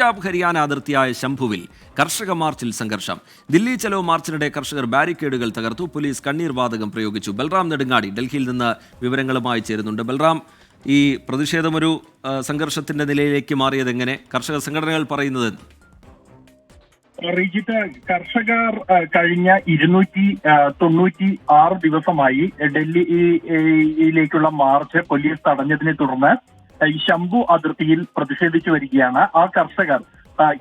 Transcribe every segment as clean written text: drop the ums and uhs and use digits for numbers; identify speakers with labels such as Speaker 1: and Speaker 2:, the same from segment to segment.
Speaker 1: പഞ്ചാബ് ഹരിയാന അതിർത്തിയായ ശംഭുവിൽ കർഷക മാർച്ചിൽ സംഘർഷം. ദില്ലി ചലോ മാർച്ചിനിടെ കർഷകർ ബാരിക്കേഡുകൾ തകർത്തു. പോലീസ് കണ്ണീർ വാതകം പ്രയോഗിച്ചു. ബൽറാം നെടുങ്ങാടി ഡൽഹിയിൽ നിന്ന് വിവരങ്ങളുമായി ചേരുന്നുണ്ട്. ബൽറാം, ഈ പ്രതിഷേധമൊരു സംഘർഷത്തിന്റെ നിലയിലേക്ക് മാറിയത് എങ്ങനെ? കർഷക സംഘടനകൾ പറയുന്നത്
Speaker 2: റിജിത്ത്, കർഷകർ കഴിഞ്ഞ 296 ദിവസമായി ഡൽഹിയിലേക്കുള്ള മാർച്ച് പോലീസ് തടഞ്ഞതിനെ തുടർന്ന് ഈ ശംഭു അതിർത്തിയിൽ പ്രതിഷേധിച്ചു വരികയാണ്. ആ കർഷകർ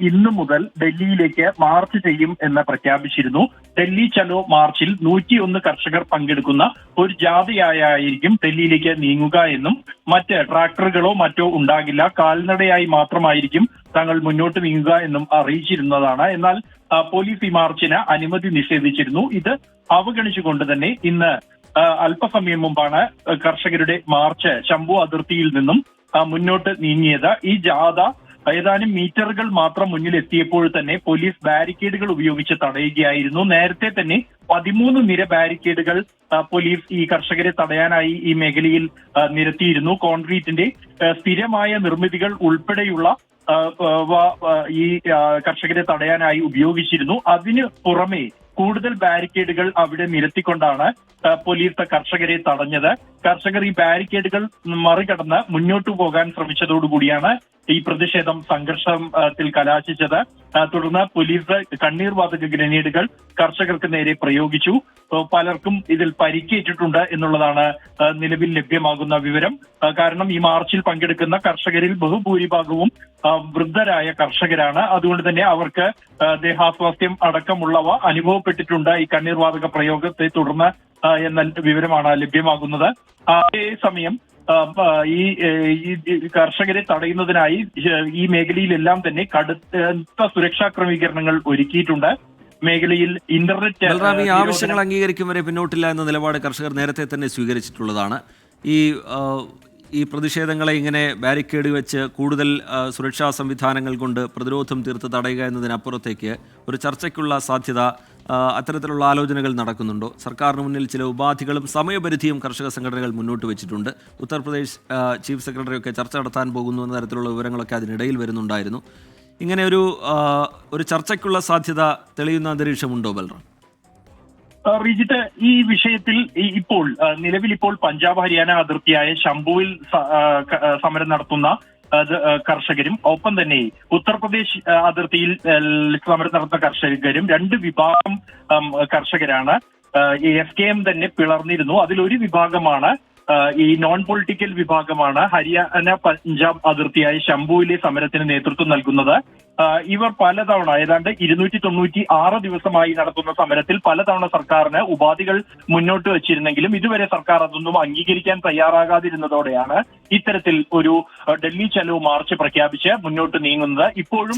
Speaker 2: ഇന്നു മുതൽ ഡൽഹിയിലേക്ക് മാർച്ച് ചെയ്യും എന്ന് പ്രഖ്യാപിച്ചിരുന്നു. ഡൽഹി ചലോ മാർച്ചിൽ 101 കർഷകർ പങ്കെടുക്കുന്ന ഒരു ജാഥയായിരിക്കും ഡൽഹിയിലേക്ക് നീങ്ങുക എന്നും മറ്റ് ട്രാക്ടറുകളോ മറ്റോ ഉണ്ടാകില്ല, കാൽനടയായി മാത്രമായിരിക്കും തങ്ങൾ മുന്നോട്ട് നീങ്ങുക എന്നും അറിയിച്ചിരുന്നതാണ്. എന്നാൽ പോലീസ് ഈ മാർച്ചിന് അനുമതി നിഷേധിച്ചിരുന്നു. ഇത് അവഗണിച്ചുകൊണ്ട് തന്നെ ഇന്ന് അല്പസമയം മുമ്പാണ് കർഷകരുടെ മാർച്ച് ശംഭു അതിർത്തിയിൽ നിന്നും മുന്നോട്ട് നീങ്ങിയത്. ഈ ജാഥ ഏതാനും മീറ്ററുകൾ മാത്രം മുന്നിലെത്തിയപ്പോൾ തന്നെ പോലീസ് ബാരിക്കേഡുകൾ ഉപയോഗിച്ച് തടയുകയായിരുന്നു. നേരത്തെ തന്നെ 13 നിര ബാരിക്കേഡുകൾ പോലീസ് ഈ കർഷകരെ തടയാനായി ഈ മേഖലയിൽ നിരത്തിയിരുന്നു. കോൺക്രീറ്റിന്റെ സ്ഥിരമായ നിർമ്മിതികൾ ഉൾപ്പെടെയുള്ള ഈ കർഷകരെ തടയാനായി ഉപയോഗിച്ചിരുന്നു. അതിന് പുറമെ കൂടുതൽ ബാരിക്കേഡുകൾ അവിടെ നിരത്തിക്കൊണ്ടാണ് പോലീസ് കർഷകരെ തടഞ്ഞത്. കർഷകർ ഈ ബാരിക്കേഡുകൾ മറികടന്ന് മുന്നോട്ടു പോകാൻ ശ്രമിച്ചതോടുകൂടിയാണ് ഈ പ്രതിഷേധം സംഘർഷത്തിൽ കലാശിച്ചത്. തുടർന്ന് പോലീസ് കണ്ണീർ വാതക ഗ്രനേഡുകൾ കർഷകർക്ക് നേരെ പ്രയോഗിച്ചു. പലർക്കും ഇതിൽ പരിക്കേറ്റിട്ടുണ്ട് എന്നുള്ളതാണ് നിലവിൽ ലഭ്യമാകുന്ന വിവരം. കാരണം ഈ മാർച്ചിൽ പങ്കെടുക്കുന്ന കർഷകരിൽ ബഹുഭൂരിഭാഗവും വൃദ്ധരായ കർഷകരാണ്. അതുകൊണ്ട് തന്നെ അവർക്ക് ദേഹാസ്വാസ്ഥ്യം അടക്കമുള്ളവ അനുഭവപ്പെട്ടിട്ടുണ്ട് ഈ കണ്ണീർ വാതക പ്രയോഗത്തെ തുടർന്ന് എന്ന വിവരമാണ് ലഭ്യമാകുന്നത്. അതേസമയം ഈ കർഷകരെ തടയുന്നതിനായി ഈ മേഖലയിലെല്ലാം തന്നെ കടുത്ത സുരക്ഷാ ക്രമീകരണങ്ങൾ ഒരുക്കിയിട്ടുണ്ട്. മേഖലയിൽ ഇന്റർനെറ്റ്
Speaker 1: ആവശ്യങ്ങൾ അംഗീകരിക്കും വരെ പിന്നോട്ടില്ല എന്ന നിലപാട് കർഷകർ നേരത്തെ തന്നെ സ്വീകരിച്ചിട്ടുള്ളതാണ്. ഈ പ്രതിഷേധങ്ങളെ ഇങ്ങനെ ബാരിക്കേഡ് വെച്ച് കൂടുതൽ സുരക്ഷാ സംവിധാനങ്ങൾ കൊണ്ട് പ്രതിരോധം തീർത്ത് തടയുക എന്നതിനപ്പുറത്തേക്ക് ഒരു ചർച്ചയ്ക്കുള്ള സാധ്യത, അത്തരത്തിലുള്ള ആലോചനകൾ നടക്കുന്നുണ്ടോ? സർക്കാരിന് മുന്നിൽ ചില ഉപാധികളും സമയപരിധിയും കർഷക സംഘടനകൾ മുന്നോട്ട് വെച്ചിട്ടുണ്ട്. ഉത്തർപ്രദേശ് ചീഫ് സെക്രട്ടറിയൊക്കെ ചർച്ച നടത്താൻ പോകുന്നു എന്ന തരത്തിലുള്ള വിവരങ്ങളൊക്കെ അതിനിടയിൽ വരുന്നുണ്ടായിരുന്നു. ഇങ്ങനെ ഒരു ചർച്ചയ്ക്കുള്ള സാധ്യത തെളിയുന്ന അന്തരീക്ഷമുണ്ടോ ബൽറാം?
Speaker 2: റിജിത്ത്, ഈ വിഷയത്തിൽ നിലവിൽ പഞ്ചാബ് ഹരിയാന അതിർത്തിയായ ശംഭുവിൽ സമരം നടത്തുന്ന കർഷകരും ഒപ്പം തന്നെ ഉത്തർപ്രദേശ് അതിർത്തിയിൽ സമരം നടത്തുന്ന കർഷകരും രണ്ട് വിഭാഗം കർഷകരാണ്. SKM തന്നെ പിളർന്നിരുന്നു. അതിലൊരു വിഭാഗമാണ് ഈ നോൺ പൊളിറ്റിക്കൽ വിഭാഗമാണ് ഹരിയാന പഞ്ചാബ് അതിർത്തിയായ ശംഭുവിലെ സമരത്തിന് നേതൃത്വം നൽകുന്നത്. ഇവർ പലതവണ ഏതാണ്ട് 296 ദിവസമായി നടത്തുന്ന സമരത്തിൽ പലതവണ സർക്കാരിന് ഉപാധികൾ മുന്നോട്ട് വച്ചിരുന്നെങ്കിലും ഇതുവരെ സർക്കാർ അതൊന്നും അംഗീകരിക്കാൻ തയ്യാറാകാതിരുന്നതോടെയാണ് ഇത്തരത്തിൽ ഒരു ഡൽഹി ചലോ മാർച്ച് പ്രഖ്യാപിച്ച് മുന്നോട്ട് നീങ്ങുന്നത്. ഇപ്പോഴും